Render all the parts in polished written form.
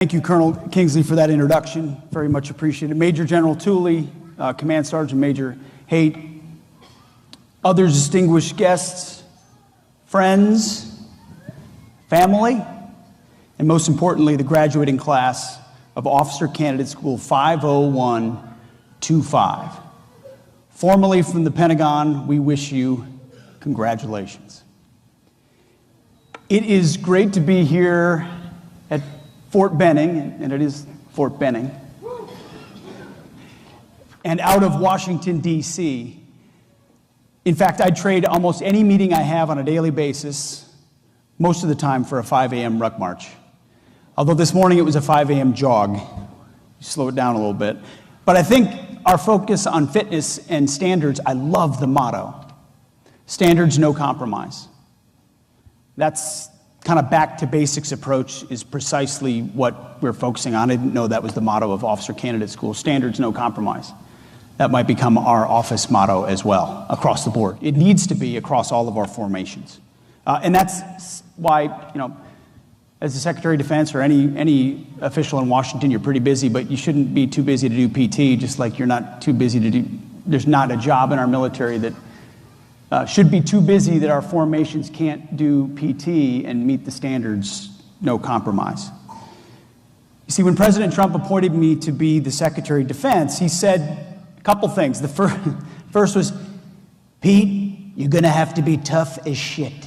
Thank you, Colonel Kingsley, for that introduction. Very much appreciated. Major General Tooley, Command Sergeant Major Haight, other distinguished guests, friends, family, and most importantly, the graduating class of Officer Candidate School 50125. Formally from the Pentagon, we wish you congratulations. It is great to be here at Fort Benning, and it is Fort Benning, and out of Washington, D.C. In fact, I'd trade almost any meeting I have on a daily basis, most of the time, for a 5 a.m. ruck march. Although this morning it was a 5 a.m. jog. Slow it down a little bit. But I think our focus on fitness and standards, I love the motto. Standards, no compromise. That's kind of back to basics approach is precisely what we're focusing on. I didn't know that was the motto of Officer Candidate School. Standards, no compromise. That might become our office motto as well, across the board. It needs to be across all of our formations. And that's why, as the Secretary of Defense or any official in Washington, you're pretty busy, but you shouldn't be too busy to do PT, just like you're not too busy to do, there's not a job in our military that should be too busy that our formations can't do PT and meet the standards, no compromise. You see, when President Trump appointed me to be the Secretary of Defense, he said a couple things. The first was, Pete, you're going to have to be tough as shit.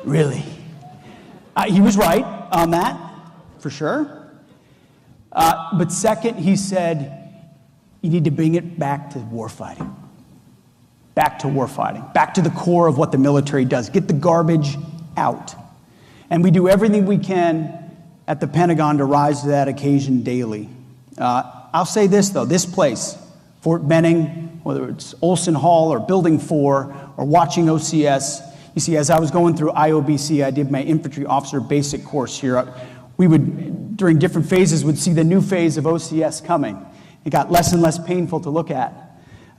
Really? He was right on that, for sure. But second, he said, you need to bring it back to warfighting. Back to warfighting. Back to the core of what the military does. Get the garbage out. And we do everything we can at the Pentagon to rise to that occasion daily. I'll say this, though. This place, Fort Benning, whether it's Olson Hall or Building 4 or watching OCS, you see, as I was going through IOBC, I did my infantry officer basic course here. We would, during different phases, would see the new phase of OCS coming. It got less and less painful to look at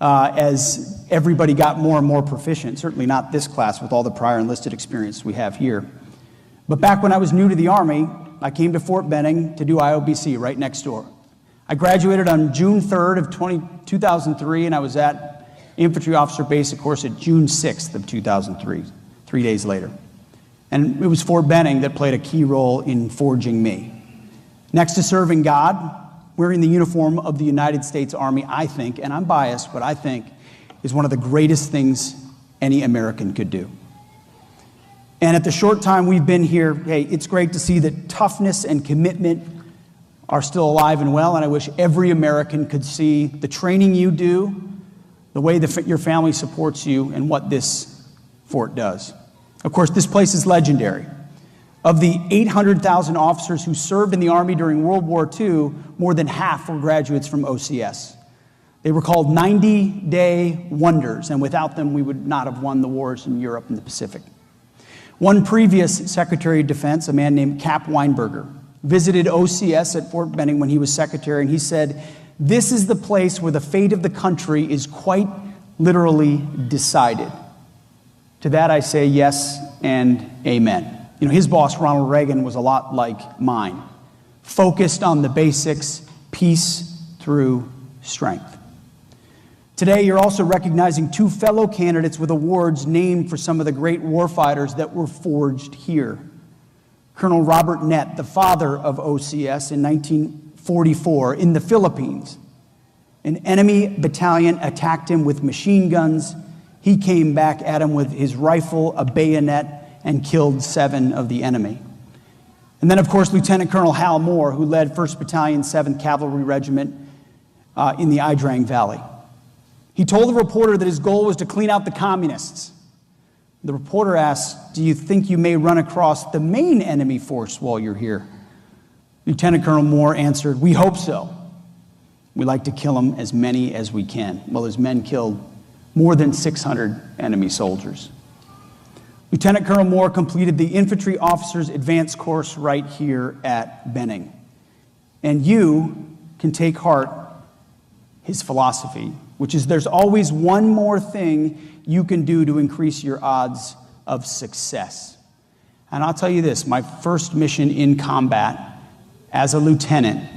as everybody got more and more proficient. Certainly not this class with all the prior enlisted experience we have here. But back when I was new to the Army, I came to Fort Benning to do IOBC right next door. I graduated on June 3rd of 2003, and I was at infantry officer basic course at June 6th of 2003, 3 days later. And it was Fort Benning that played a key role in forging me. Next to serving God, wearing the uniform of the United States Army, I think, and I'm biased, but I think, is one of the greatest things any American could do. And at the short time we've been here, hey, it's great to see that toughness and commitment are still alive and well, and I wish every American could see the training you do, the way your family supports you, and what this fort does. Of course, this place is legendary. Of the 800,000 officers who served in the Army during World War II, more than half were graduates from OCS. They were called 90-day wonders, and without them, we would not have won the wars in Europe and the Pacific. One previous Secretary of Defense, a man named Cap Weinberger, visited OCS at Fort Benning when he was Secretary, and he said, "This is the place where the fate of the country is quite literally decided." To that I say yes and amen. His boss, Ronald Reagan, was a lot like mine, focused on the basics, peace through strength. Today, you're also recognizing two fellow candidates with awards named for some of the great warfighters that were forged here. Colonel Robert Nett, the father of OCS in 1944 in the Philippines. An enemy battalion attacked him with machine guns. He came back at him with his rifle, a bayonet, and killed 7 of the enemy. And then, of course, Lieutenant Colonel Hal Moore, who led 1st Battalion, 7th Cavalry Regiment in the Idrang Valley. He told the reporter that his goal was to clean out the communists. The reporter asked, "Do you think you may run across the main enemy force while you're here?" Lieutenant Colonel Moore answered, "We hope so. We like to kill them as many as we can." Well, his men killed more than 600 enemy soldiers. Lieutenant Colonel Moore completed the Infantry Officers Advanced course right here at Benning. And you can take heart his philosophy, which is there's always one more thing you can do to increase your odds of success. And I'll tell you this, my first mission in combat as a lieutenant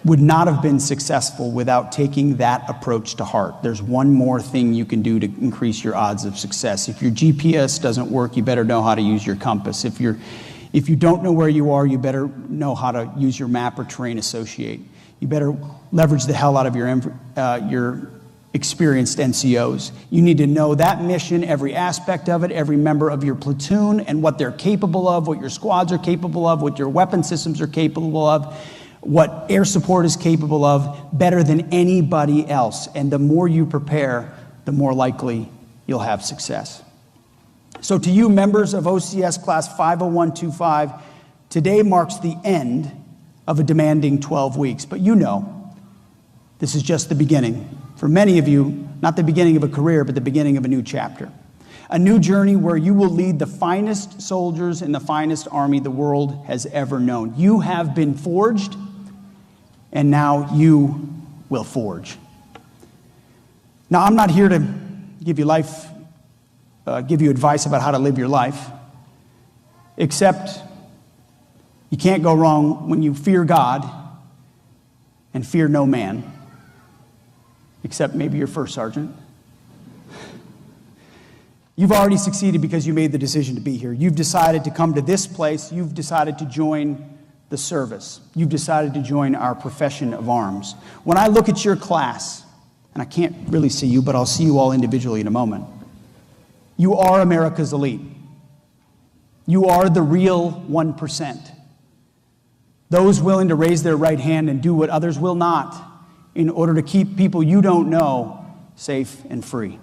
would not have been successful without taking that approach to heart. There's one more thing you can do to increase your odds of success. If your GPS doesn't work, you better know how to use your compass. If you don't know where you are, you better know how to use your map or terrain associate. You better leverage the hell out of your experienced NCOs. You need to know that mission, every aspect of it, every member of your platoon, and what they're capable of, what your squads are capable of, what your weapon systems are capable of, what air support is capable of, better than anybody else. And the more you prepare, the more likely you'll have success. So to you, members of OCS Class 50125, today marks the end of a demanding 12 weeks. But you know, this is just the beginning. For many of you, not the beginning of a career, but the beginning of a new chapter. A new journey where you will lead the finest soldiers in the finest army the world has ever known. You have been forged, and now you will forge. Now, I'm not here to give you advice about how to live your life, except you can't go wrong when you fear God and fear no man, except maybe your first sergeant. You've already succeeded because you made the decision to be here. You've decided to come to this place. You've decided to join the service. You've decided to join our profession of arms. When I look at your class, and I can't really see you, but I'll see you all individually in a moment, you are America's elite. You are the real 1%. Those willing to raise their right hand and do what others will not in order to keep people you don't know safe and free.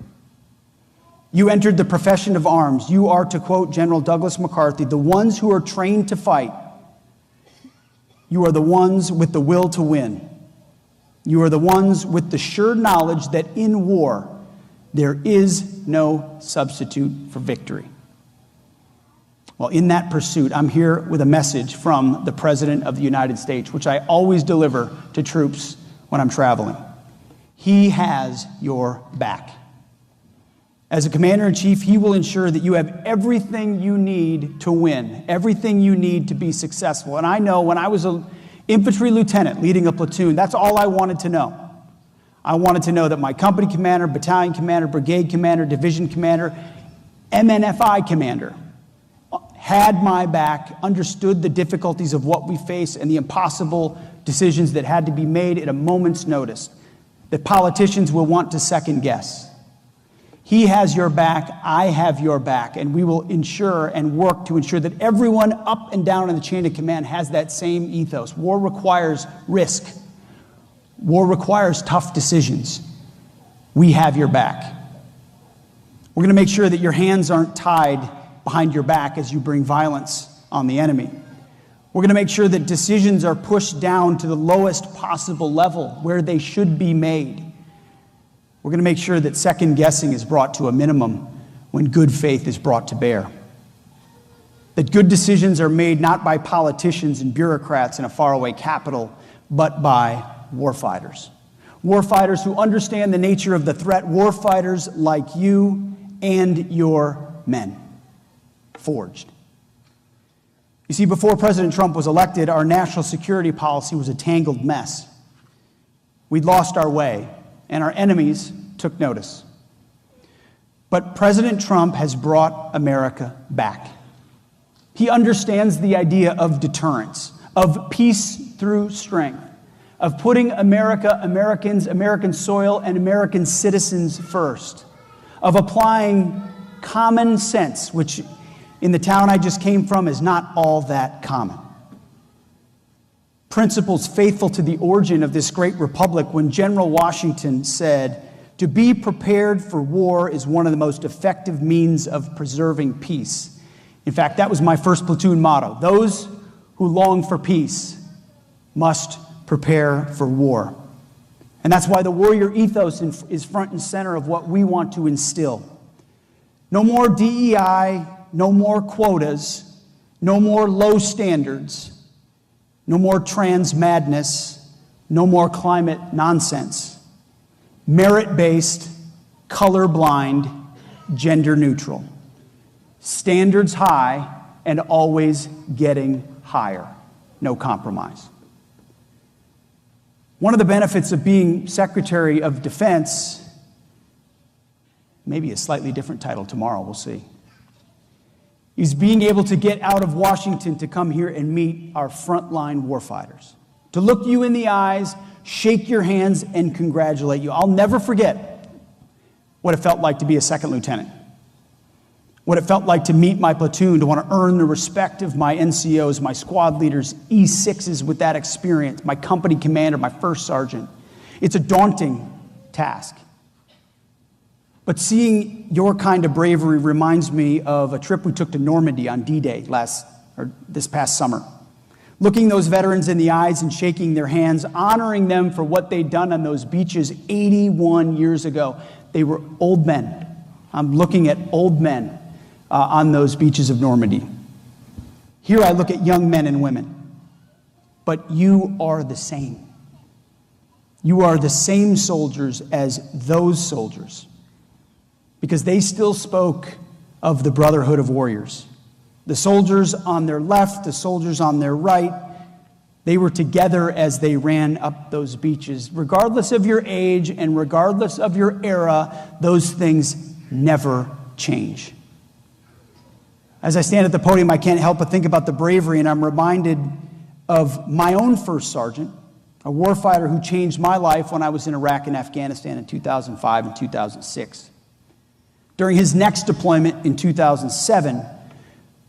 You entered the profession of arms. You are, to quote General Douglas MacArthur, the ones who are trained to fight. You are the ones with the will to win. You are the ones with the sure knowledge that in war, there is no substitute for victory. Well, in that pursuit, I'm here with a message from the President of the United States, which I always deliver to troops when I'm traveling. He has your back. As a commander-in-chief, he will ensure that you have everything you need to win, everything you need to be successful. And I know when I was an infantry lieutenant leading a platoon, that's all I wanted to know. I wanted to know that my company commander, battalion commander, brigade commander, division commander, MNFI commander had my back, understood the difficulties of what we face and the impossible decisions that had to be made at a moment's notice, that politicians will want to second guess. He has your back, I have your back, and we will ensure and work to ensure that everyone up and down in the chain of command has that same ethos. War requires risk. War requires tough decisions. We have your back. We're going to make sure that your hands aren't tied behind your back as you bring violence on the enemy. We're going to make sure that decisions are pushed down to the lowest possible level where they should be made. We're going to make sure that second guessing is brought to a minimum when good faith is brought to bear. That good decisions are made not by politicians and bureaucrats in a faraway capital, but by warfighters. Warfighters who understand the nature of the threat. Warfighters like you and your men. Forged. You see, before President Trump was elected, our national security policy was a tangled mess. We'd lost our way, and our enemies took notice. But President Trump has brought America back. He understands the idea of deterrence, of peace through strength, of putting America, Americans, American soil, and American citizens first, of applying common sense, which in the town I just came from is not all that common. Principles faithful to the origin of this great republic when General Washington said, "To be prepared for war is one of the most effective means of preserving peace." In fact, that was my first platoon motto. Those who long for peace must prepare for war. And that's why the warrior ethos is front and center of what we want to instill. No more DEI, no more quotas, no more low standards, no more trans madness, no more climate nonsense. Merit-based, colorblind, gender neutral. Standards high and always getting higher. No compromise. One of the benefits of being Secretary of Defense, maybe a slightly different title tomorrow, we'll see, is being able to get out of Washington to come here and meet our frontline warfighters. To look you in the eyes, shake your hands, and congratulate you. I'll never forget what it felt like to be a second lieutenant. What it felt like to meet my platoon, to want to earn the respect of my NCOs, my squad leaders, E6s with that experience, my company commander, my first sergeant. It's a daunting task. But seeing your kind of bravery reminds me of a trip we took to Normandy on D-Day this past summer. Looking those veterans in the eyes and shaking their hands, honoring them for what they'd done on those beaches 81 years ago. They were old men. I'm looking at old men on those beaches of Normandy. Here I look at young men and women. But you are the same. You are the same soldiers as those soldiers. Because they still spoke of the brotherhood of warriors. The soldiers on their left, the soldiers on their right, they were together as they ran up those beaches. Regardless of your age and regardless of your era, those things never change. As I stand at the podium, I can't help but think about the bravery, and I'm reminded of my own first sergeant, a warfighter who changed my life when I was in Iraq and Afghanistan in 2005 and 2006. During his next deployment in 2007,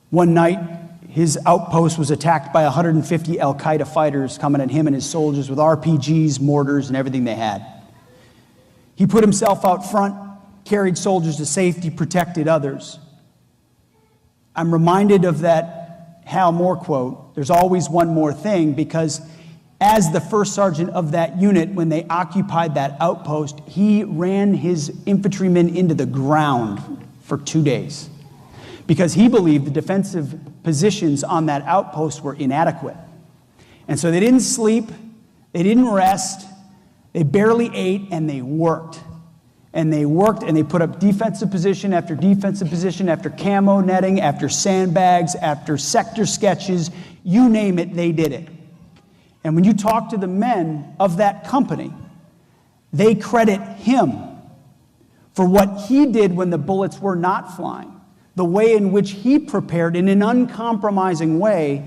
one night, his outpost was attacked by 150 Al-Qaeda fighters coming at him and his soldiers with RPGs, mortars, and everything they had. He put himself out front, carried soldiers to safety, protected others. I'm reminded of that Hal Moore quote, "There's always one more thing," because as the first sergeant of that unit, when they occupied that outpost, he ran his infantrymen into the ground for 2 days because he believed the defensive positions on that outpost were inadequate. And so they didn't sleep, they didn't rest, they barely ate, and they worked. And they worked and they put up defensive position after camo netting, after sandbags, after sector sketches, you name it, they did it. And when you talk to the men of that company, they credit him for what he did when the bullets were not flying, the way in which he prepared in an uncompromising way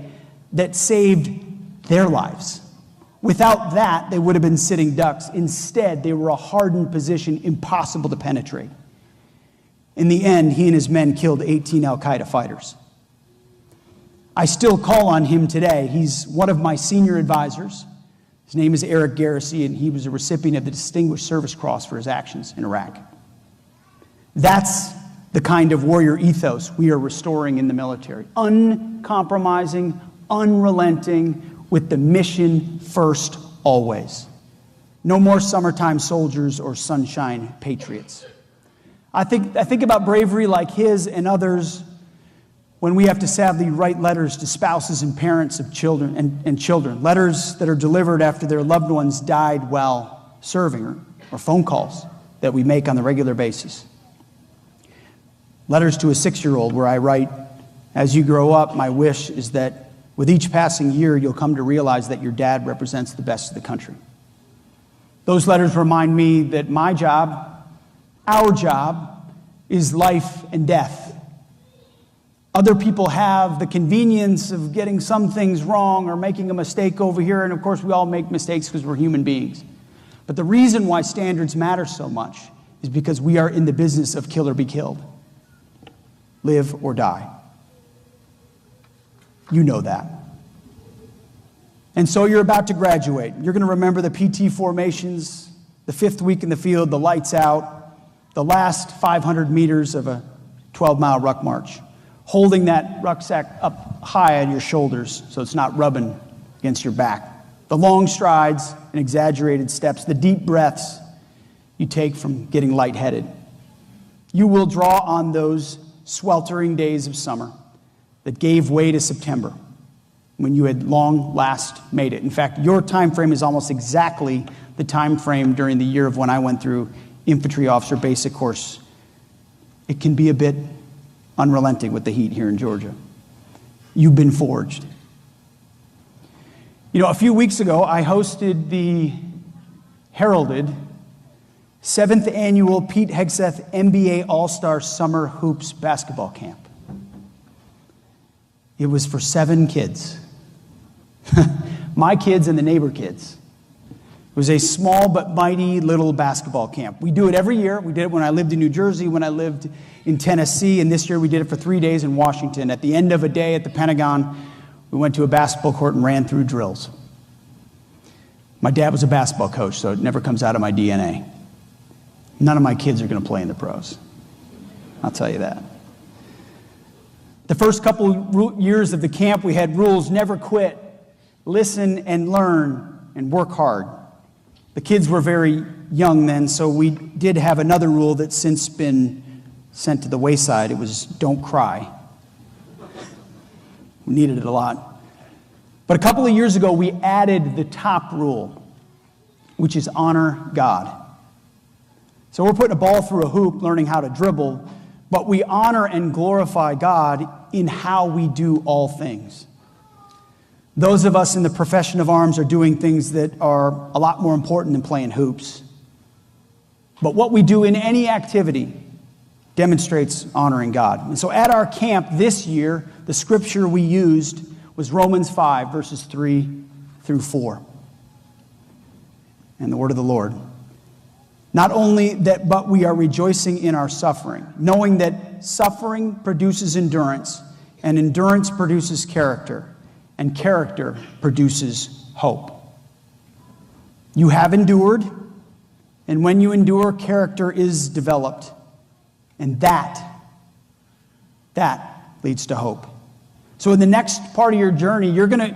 that saved their lives. Without that, they would have been sitting ducks. Instead, they were a hardened position, impossible to penetrate. In the end, he and his men killed 18 Al-Qaeda fighters. I still call on him today. He's one of my senior advisors. His name is Eric Garrissey, and he was a recipient of the Distinguished Service Cross for his actions in Iraq. That's the kind of warrior ethos we are restoring in the military. Uncompromising, unrelenting, with the mission first always. No more summertime soldiers or sunshine patriots. I think about bravery like his and others when we have to sadly write letters to spouses and parents of children and children, letters that are delivered after their loved ones died while serving, or phone calls that we make on a regular basis. Letters to a 6-year-old where I write, "As you grow up, my wish is that with each passing year, you'll come to realize that your dad represents the best of the country." Those letters remind me that my job, our job, is life and death. Other people have the convenience of getting some things wrong or making a mistake over here, and of course we all make mistakes because we're human beings. But the reason why standards matter so much is because we are in the business of kill or be killed, live or die. You know that. And so you're about to graduate. You're going to remember the PT formations, the 5th week in the field, the lights out, the last 500 meters of a 12-mile ruck march, holding that rucksack up high on your shoulders so it's not rubbing against your back. The long strides and exaggerated steps, the deep breaths you take from getting lightheaded. You will draw on those sweltering days of summer that gave way to September, when you had long last made it. In fact, your time frame is almost exactly the time frame during the year of when I went through infantry officer basic course. It can be a bit unrelenting with the heat here in Georgia. You've been forged. You know, a few weeks ago, I hosted the heralded 7th annual Pete Hegseth NBA All-Star Summer Hoops basketball camp. It was for 7 kids. My kids and the neighbor kids. It was a small but mighty little basketball camp. We do it every year. We did it when I lived in New Jersey, when I lived in Tennessee, and this year we did it for 3 days in Washington. At the end of a day at the Pentagon, we went to a basketball court and ran through drills. My dad was a basketball coach, so it never comes out of my DNA. None of my kids are going to play in the pros. I'll tell you that. The first couple years of the camp, we had rules: never quit, listen and learn, and work hard. The kids were very young then, so we did have another rule that's since been sent to the wayside. It was don't cry. We needed it a lot. But a couple of years ago, we added the top rule, which is honor God. So we're putting a ball through a hoop, learning how to dribble, but we honor and glorify God in how we do all things. Those of us in the profession of arms are doing things that are a lot more important than playing hoops. But what we do in any activity demonstrates honoring God. And so at our camp this year, the scripture we used was Romans 5, verses 3 through 4. And the word of the Lord. Not only that, but we are rejoicing in our suffering, knowing that suffering produces endurance, and endurance produces character, and character produces hope. You have endured, and when you endure, character is developed, and that leads to hope. So in the next part of your journey, you're going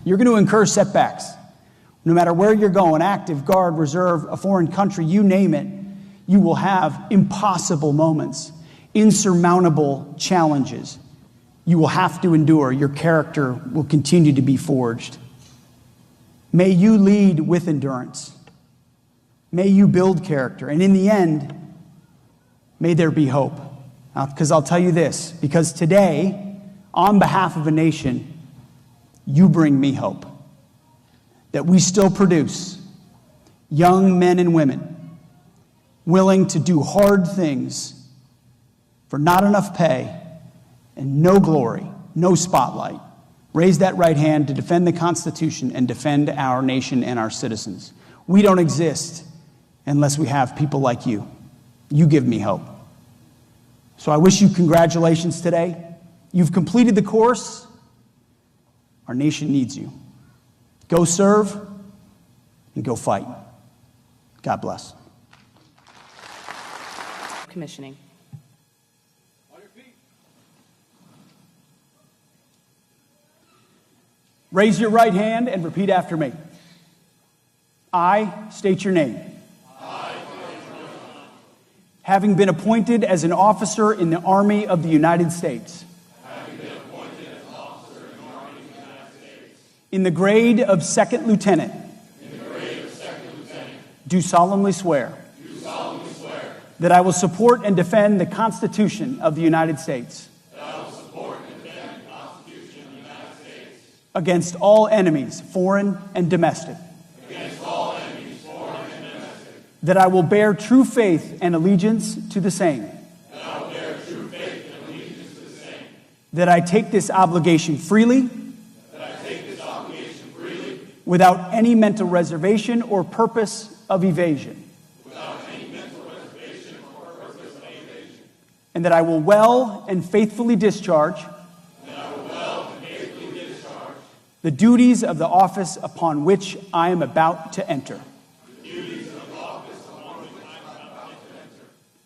to incur setbacks. No matter where you're going, active, guard, reserve, a foreign country, you name it, you will have impossible moments, insurmountable challenges. You will have to endure. Your character will continue to be forged. May you lead with endurance. May you build character. And in the end, may there be hope. Because I'll tell you this, because today, on behalf of a nation, you bring me hope. That we still produce young men and women willing to do hard things for not enough pay and no glory, no spotlight. Raise that right hand to defend the Constitution and defend our nation and our citizens. We don't exist unless we have people like you. You give me hope. So I wish you congratulations today. You've completed the course. Our nation needs you. Go serve and go fight. God bless. Commissioning. Raise your right hand and repeat after me. I state your name. Having been appointed as an officer in the Army of the United States. In the grade of second lieutenant. Do solemnly swear. That I will support and defend the Constitution of the United States. Against all enemies, foreign and domestic. That I will bear true faith and allegiance to the same. That I take this obligation freely. Without any mental reservation or purpose of evasion. And that I will well and faithfully discharge the duties of the office upon which I am about to enter.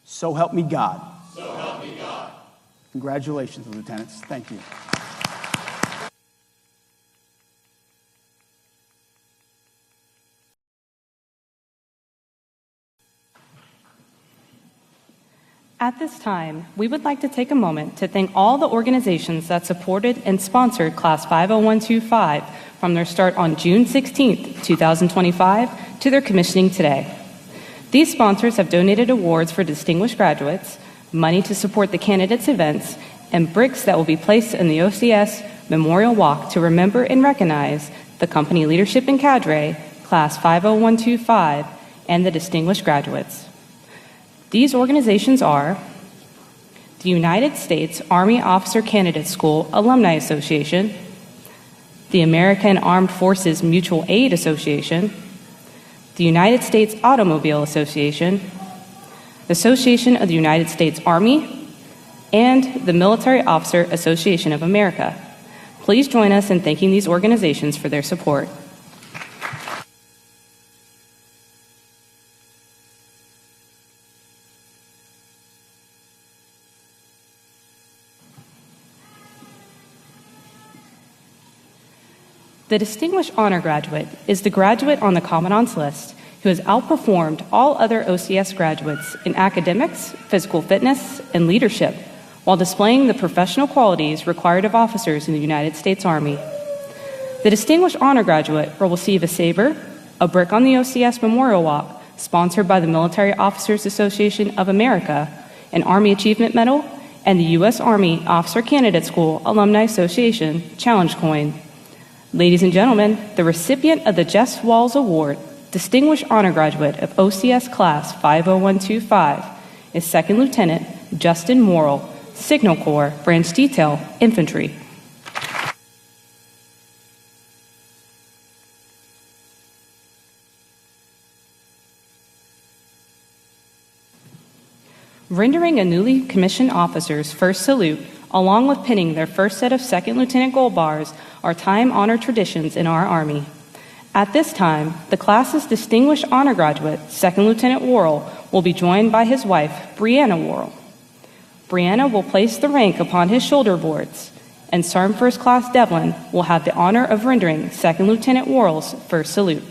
So help me God. Congratulations, lieutenants. Thank you. At this time, we would like to take a moment to thank all the organizations that supported and sponsored Class 50125 from their start on June 16th, 2025 to their commissioning today. These sponsors have donated awards for distinguished graduates, money to support the candidates' events, and bricks that will be placed in the OCS Memorial Walk to remember and recognize the company leadership and cadre, Class 50125, and the distinguished graduates. These organizations are the United States Army Officer Candidate School Alumni Association, the American Armed Forces Mutual Aid Association, the United States Automobile Association, the Association of the United States Army, and the Military Officer Association of America. Please join us in thanking these organizations for their support. The Distinguished Honor Graduate is the graduate on the Commandant's List who has outperformed all other OCS graduates in academics, physical fitness, and leadership while displaying the professional qualities required of officers in the United States Army. The Distinguished Honor Graduate will receive a saber, a brick on the OCS Memorial Walk, sponsored by the Military Officers Association of America, an Army Achievement Medal, and the U.S. Army Officer Candidate School Alumni Association Challenge Coin. Ladies and gentlemen, the recipient of the Jess Walls Award, Distinguished Honor Graduate of OCS Class 50125, is Second Lieutenant Justin Morrill, Signal Corps, Branch Detail, Infantry. Rendering a newly commissioned officer's first salute, along with pinning their first set of Second Lieutenant gold bars, are time-honored traditions in our Army. At this time, the class's Distinguished Honor Graduate, Second Lieutenant Worrell, will be joined by his wife, Brianna Worrell. Brianna will place the rank upon his shoulder boards, and Sergeant First Class Devlin will have the honor of rendering Second Lieutenant Worrell's first salute.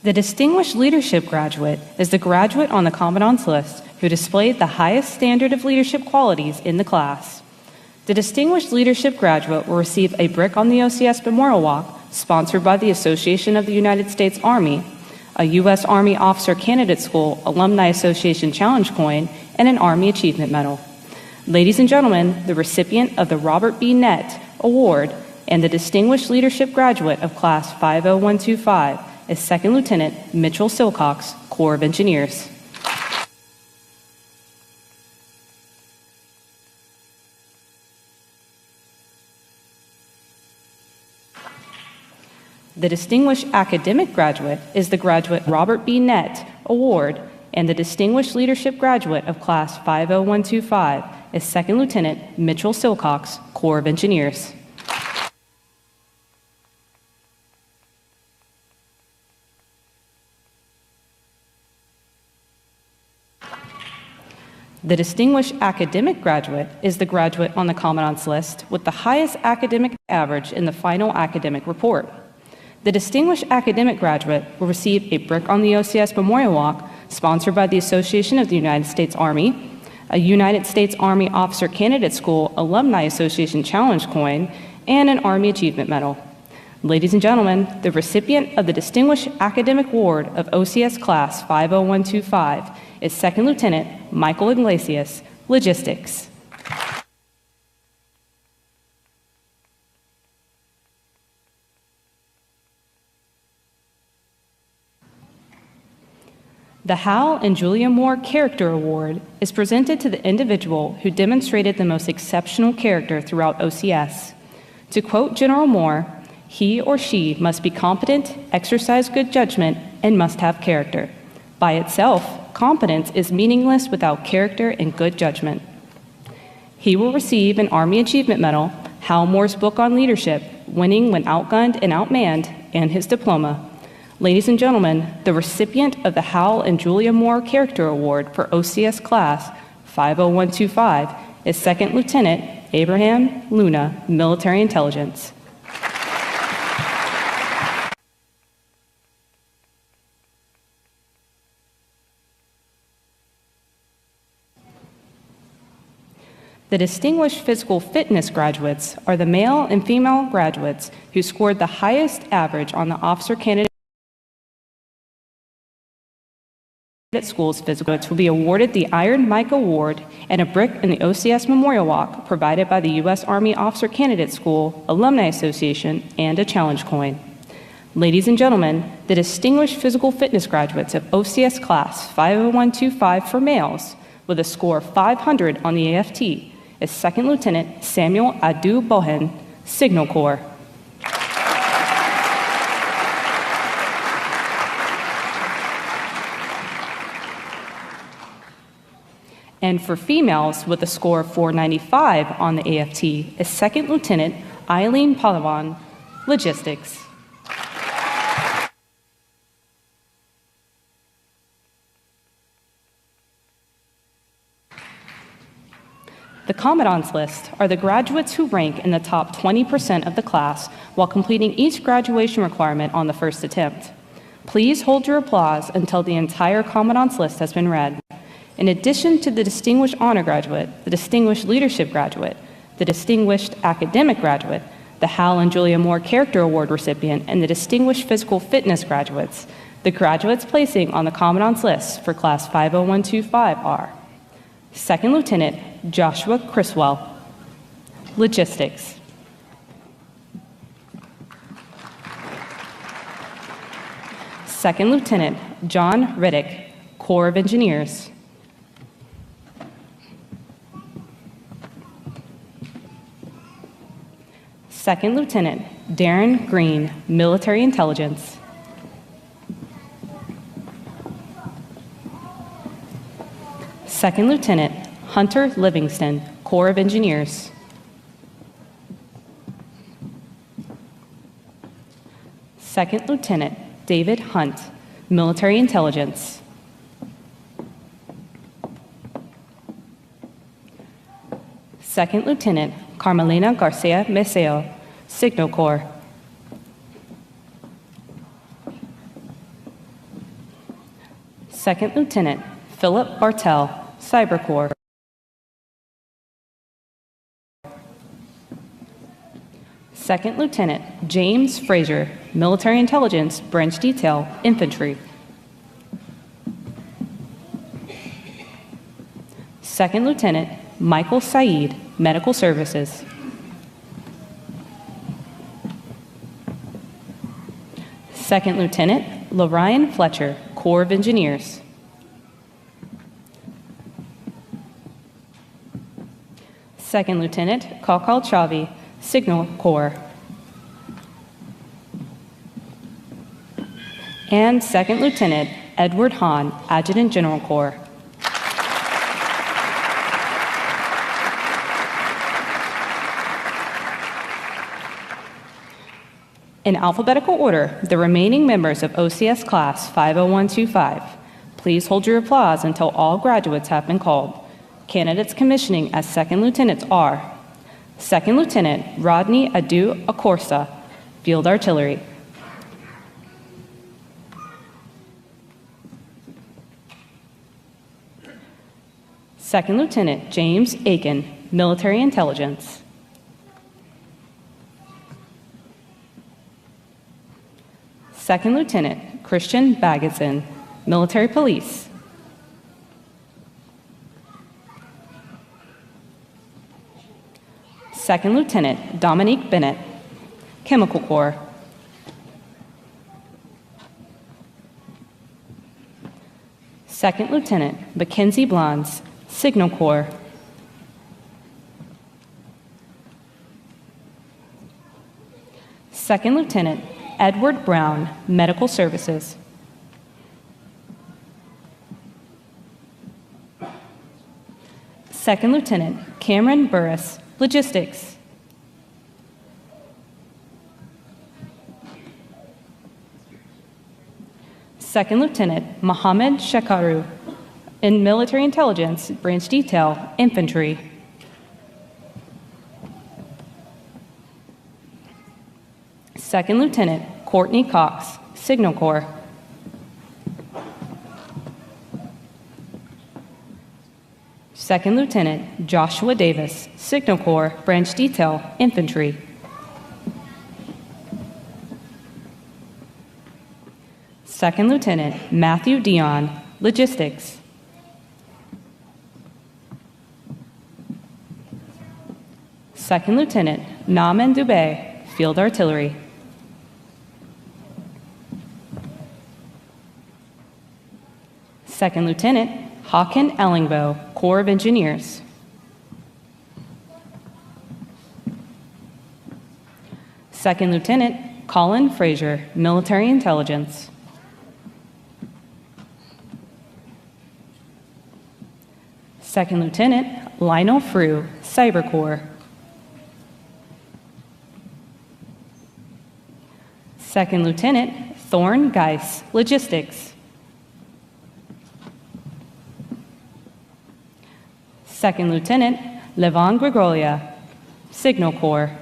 The Distinguished Leadership Graduate is the graduate on the Commandant's List who displayed the highest standard of leadership qualities in the class. The Distinguished Leadership Graduate will receive a brick on the OCS Memorial Walk, sponsored by the Association of the United States Army, a U.S. Army Officer Candidate School Alumni Association Challenge Coin, and an Army Achievement Medal. Ladies and gentlemen, the recipient of the Robert B. Nett Award and the Distinguished Leadership Graduate of Class 50125 is Second Lieutenant Mitchell Silcox, Corps of Engineers. The Distinguished Academic Graduate is the graduate Robert B. Nett Award, and the Distinguished Leadership Graduate of Class 50125 is Second Lieutenant Mitchell Silcox, Corps of Engineers. The Distinguished Academic Graduate is the graduate on the Commandant's List with the highest academic average in the final academic report. The Distinguished Academic Graduate will receive a brick on the OCS Memorial Walk, sponsored by the Association of the United States Army, a United States Army Officer Candidate School Alumni Association Challenge Coin, and an Army Achievement Medal. Ladies and gentlemen, the recipient of the Distinguished Academic Award of OCS Class 50125 is Second Lieutenant Michael Iglesias, Logistics. The Hal and Julia Moore Character Award is presented to the individual who demonstrated the most exceptional character throughout OCS. To quote General Moore, he or she must be competent, exercise good judgment, and must have character. By itself, competence is meaningless without character and good judgment. He will receive an Army Achievement Medal, Hal Moore's book on leadership, Winning When Outgunned and Outmanned, and his diploma. Ladies and gentlemen, the recipient of the Hal and Julia Moore Character Award for OCS Class 50125 is Second Lieutenant Abraham Luna, Military Intelligence. The Distinguished Physical Fitness graduates are the male and female graduates who scored the highest average on the officer candidate School's physical. Will be awarded the Iron Mike Award and a brick in the OCS Memorial Walk provided by the U.S. Army Officer Candidate School, Alumni Association, and a challenge coin. Ladies and gentlemen, the Distinguished Physical Fitness graduates of OCS Class 50125 for males with a score of 500 on the AFT is Second Lieutenant Samuel Adu Bohen, Signal Corps. And for females with a score of 495 on the AFT is Second Lieutenant Eileen Palawan, Logistics. The Commandant's List are the graduates who rank in the top 20% of the class while completing each graduation requirement on the first attempt. Please hold your applause until the entire Commandant's List has been read. In addition to the Distinguished Honor Graduate, the Distinguished Leadership Graduate, the Distinguished Academic Graduate, the Hal and Julia Moore Character Award recipient, and the Distinguished Physical Fitness graduates, the graduates placing on the Commandant's List for Class 50125 are Second Lieutenant Joshua Criswell, Logistics. Second Lieutenant John Riddick, Corps of Engineers. Second Lieutenant Darren Green, Military Intelligence. Second Lieutenant Hunter Livingston, Corps of Engineers. Second Lieutenant David Hunt, Military Intelligence. Second Lieutenant Carmelina Garcia Meseo, Signal Corps. Second Lieutenant Philip Bartell, Cyber Corps. Second Lieutenant James Frazier, Military Intelligence, Branch Detail, Infantry. Second Lieutenant Michael Saeed, Medical Services. Second Lieutenant Lorraine Fletcher, Corps of Engineers. Second Lieutenant Kakal Chavi, Signal Corps. And Second Lieutenant Edward Hahn, Adjutant General Corps. In alphabetical order, the remaining members of OCS Class 50125. Please hold your applause until all graduates have been called. Candidates commissioning as Second Lieutenants are Second Lieutenant Rodney Adu Acorsa, Field Artillery. Second Lieutenant James Aiken, Military Intelligence. Second Lieutenant Christian Baggeson, Military Police. Second Lieutenant Dominique Bennett, Chemical Corps. Second Lieutenant Mackenzie Blondes, Signal Corps. Second Lieutenant Edward Brown, Medical Services. Second Lieutenant Cameron Burris, Logistics. Second Lieutenant Mohammed Shekaru, in Military Intelligence, Branch Detail, Infantry. Second Lieutenant Courtney Cox, Signal Corps. Second Lieutenant Joshua Davis, Signal Corps, Branch Detail, Infantry. Second Lieutenant Matthew Dion, Logistics. Second Lieutenant Naaman Dubé, Field Artillery. Second Lieutenant Håkan Ellingbo, Corps of Engineers. Second Lieutenant Colin Fraser, Military Intelligence. Second Lieutenant Lionel Frew, Cyber Corps. Second Lieutenant Thorne Geis, Logistics. Second Lieutenant Levon Gregolia, Signal Corps.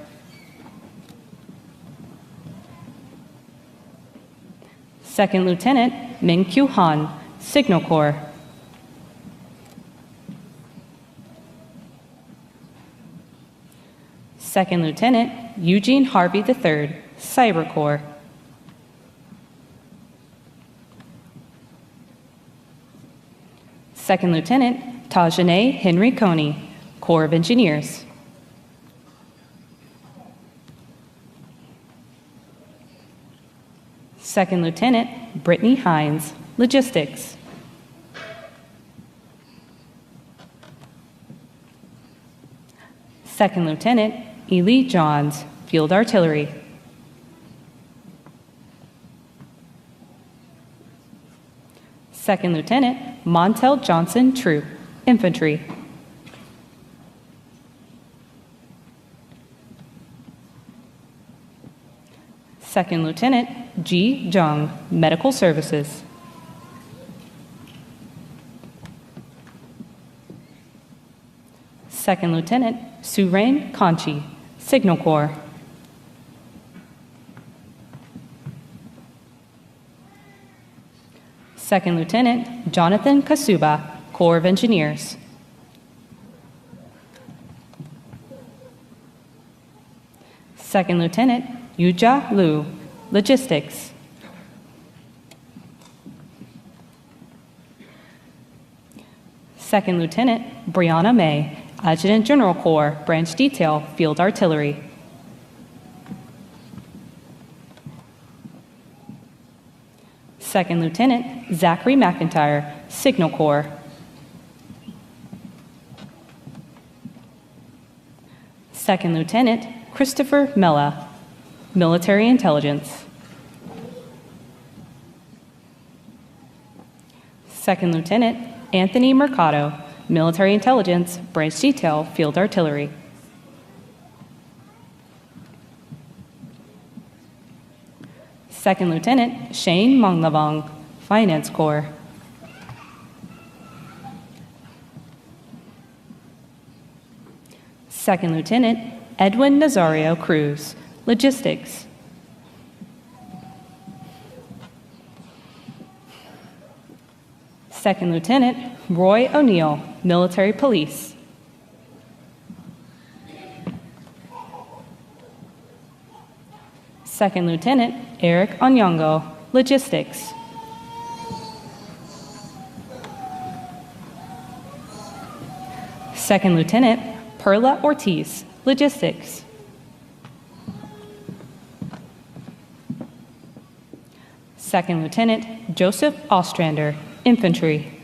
Second Lieutenant Min Kyu Han, Signal Corps. Second Lieutenant Eugene Harvey III, Cyber Corps. Second Lieutenant Tajane Henry Coney, Corps of Engineers. Second Lieutenant Brittany Hines, Logistics. Second Lieutenant Ely Johns, Field Artillery. Second Lieutenant Montel Johnson Troop, Infantry. Second Lieutenant Ji Jung, Medical Services. Second Lieutenant Surain Conchi, Signal Corps. Second Lieutenant Jonathan Kasuba, Corps of Engineers. Second Lieutenant Yuja Liu, Logistics. Second Lieutenant Brianna May, Adjutant General Corps, Branch Detail, Field Artillery. Second Lieutenant Zachary McIntyre, Signal Corps. Second Lieutenant Christopher Mella, Military Intelligence. Second Lieutenant Anthony Mercado, Military Intelligence, Branch Detail, Field Artillery. Second Lieutenant Shane Monglavong, Finance Corps. Second Lieutenant Edwin Nazario Cruz, Logistics. Second Lieutenant Roy O'Neill, Military Police. Second Lieutenant Eric Onyongo, Logistics. Second Lieutenant Perla Ortiz, Logistics. Second Lieutenant Joseph Ostrander, Infantry.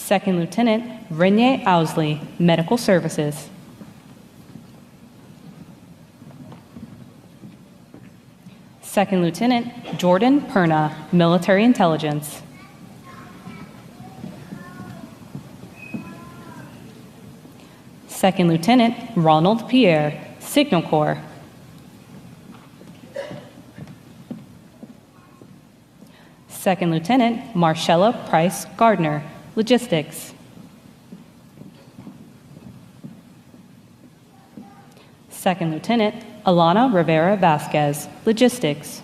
Second Lieutenant Renee Owsley, Medical Services. Second Lieutenant Jordan Perna, Military Intelligence. Second Lieutenant Ronald Pierre, Signal Corps. Second Lieutenant Marcella Price Gardner, Logistics. Second Lieutenant Alana Rivera Vasquez, Logistics.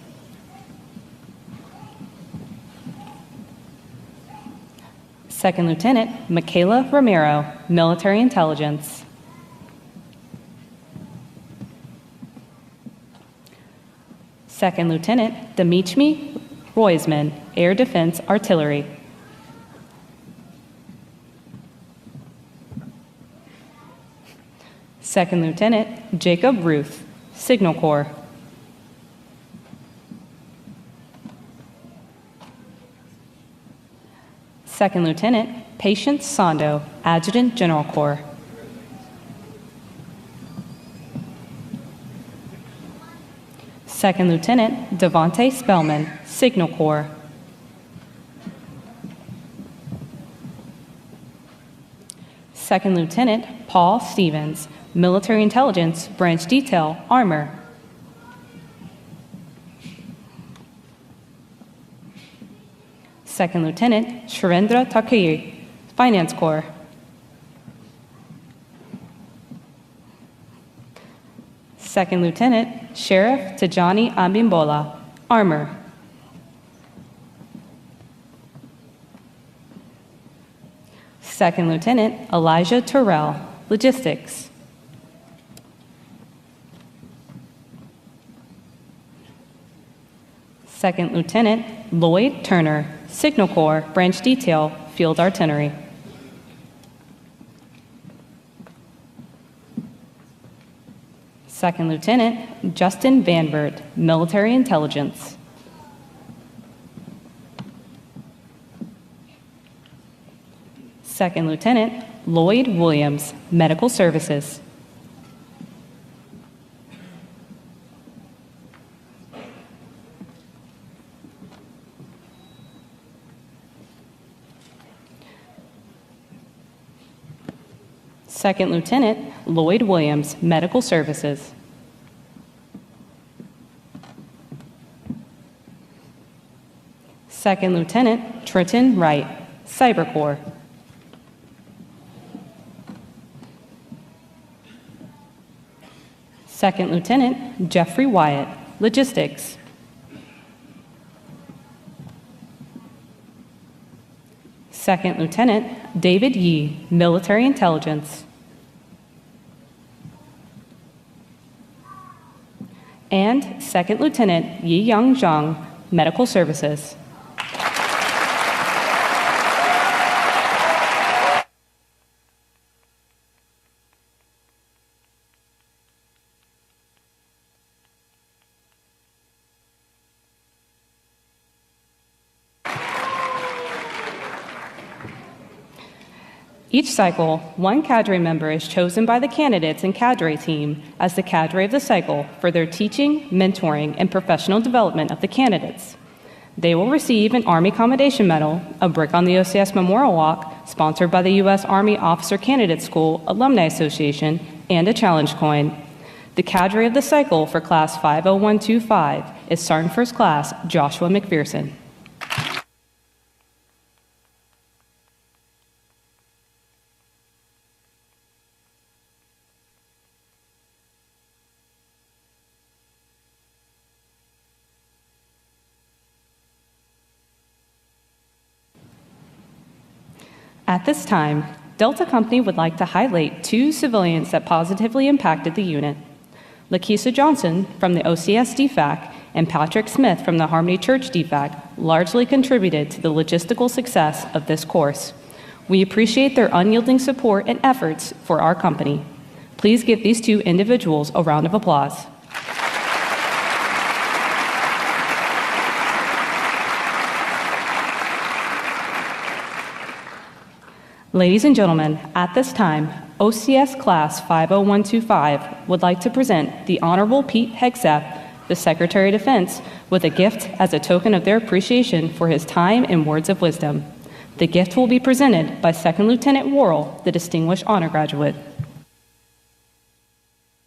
Second Lieutenant Michaela Romero, Military Intelligence. Second Lieutenant Dmitry Roisman, Air Defense Artillery. Second Lieutenant Jacob Ruth, Signal Corps. Second Lieutenant Patience Sando, Adjutant General Corps. Second Lieutenant Devontae Spellman, Signal Corps. Second Lieutenant Paul Stevens, Military Intelligence, Branch Detail, Armor. Second Lieutenant Sharendra Takir, Finance Corps. Second Lieutenant Sheriff Tijani Abimbola, Armor. Second Lieutenant Elijah Terrell, Logistics. Second Lieutenant Lloyd Turner, Signal Corps, Branch Detail, Field Artillery. Second Lieutenant Justin Vanvert, Military Intelligence. Second Lieutenant Lloyd Williams, Medical Services. Second Lieutenant Lloyd Williams, Medical Services. Second Lieutenant Trenton Wright, Cyber Corps. Second Lieutenant Jeffrey Wyatt, Logistics. Second Lieutenant David Yee, Military Intelligence. And Second Lieutenant Yi Young Zhang, Medical Services. Each cycle, one cadre member is chosen by the candidates and cadre team as the cadre of the cycle for their teaching, mentoring, and professional development of the candidates. They will receive an Army Commendation Medal, a brick on the OCS Memorial Walk, sponsored by the U.S. Army Officer Candidate School Alumni Association, and a challenge coin. The cadre of the cycle for Class 50125 is Sergeant First Class Joshua McPherson. At this time, Delta Company would like to highlight two civilians that positively impacted the unit. Lakeisha Johnson from the OCS DFAC and Patrick Smith from the Harmony Church DFAC largely contributed to the logistical success of this course. We appreciate their unyielding support and efforts for our company. Please give these two individuals a round of applause. Ladies and gentlemen, at this time, OCS Class 50125 would like to present the Honorable Pete Hegseth, the Secretary of Defense, with a gift as a token of their appreciation for his time and words of wisdom. The gift will be presented by Second Lieutenant Worrell, the Distinguished Honor Graduate.